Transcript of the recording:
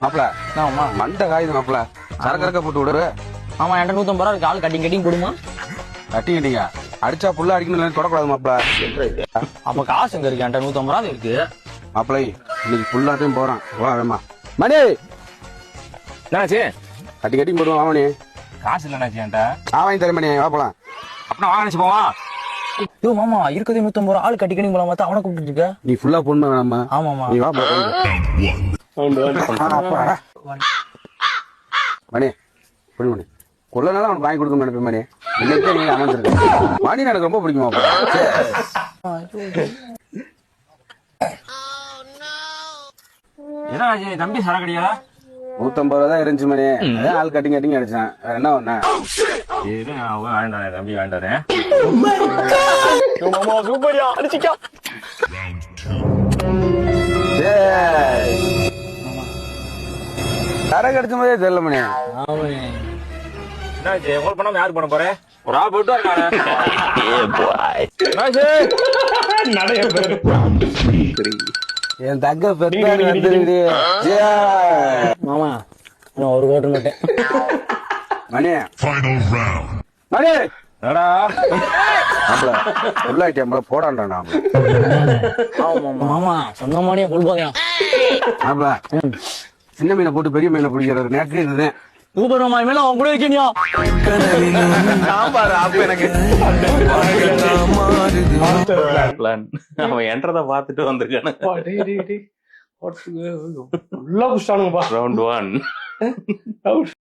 மாப்பிள ஆமா மண்டை காயுது மாப்பிள. சரக்கரக்க போட்டு விடுற. ஆமா என்கிட்ட 150 ரூபா இருக்கு. ஆள் கட்டிங் கொடுமா. கட்டிக்கிட்டீங்க அடிச்சா புள்ள அடிக்கணும் தொடக்கூடாது மாப்பிள. அப்ப காசு எங்க இருக்கு? என்கிட்ட 150 ரூபா இருக்கு. மாப்பிளை இன்னைக்கு புல்லாட்டையும் போறான். வா வேமா மணி என்னாச்சு? கட்டி கட்டி போடுவோம். வாமணி காசு இல்லைனாச்சு என்கிட்ட. வாங்கி தரேன் மணி. வா போலாம். அப்படின்னா வாங்கிச்சு போவா. ஐயோ மாமா இருக்கதே 150 ரூபா. ஆள் கட்டிங் போலாம் பார்த்தா அவனை கூப்பிட்டு இருக்க. நீ ஃபுல்லா பொண்ணு வேணாமா? ஆமாமா நீ வா போலாம். மணி பொண்ணு மணி கொள்ளனால அவனுக்கு வாங்கி கொடுக்க நினைப்பேன் மணி. இன்னைக்கு நீங்க அமைஞ்சிருக்க மணி எனக்கு ரொம்ப பிடிக்குமா? என்ன ஆச்சு தம்பி? சரக்கடியா? 150 ரூபா தான் இருந்துச்சு மணி. அதான் ஆள் கட்டிங் கட்டிங் அடிச்சான். வேற என்ன ஒண்ணு? இது வேண்டாம் தம்பி வேண்டாரு. சூப்பரியா அடிச்சிக்கா. சரக்கு அடிச்ச மாதிரியே தெரியல மணி. என்னாச்சு? உங்களுக்கு பண்ணாம யாருக்கு பண்ண போறேன்? ஒரு ஆள் போட்டு என் தங்க பெத்தாரு வந்துருக்குது. மாமா நான் ஒரு கோட்டு மாட்டேன். மணி மணி உள்ளாயிட்டே போடான்டா. மாமா சொன்ன மாதிரியே கொள்பாதையா. மாப்பிள சின்ன மீனை போட்டு பெரிய மீனை பிடிக்கிறது நேற்று இதுதான். சூப்பர் மாமா. இனிமேல் அவன் கூட இருக்கீங்க. அவன் என்றத பாத்துட்டு வந்திருக்கானு. ரவுண்ட் 1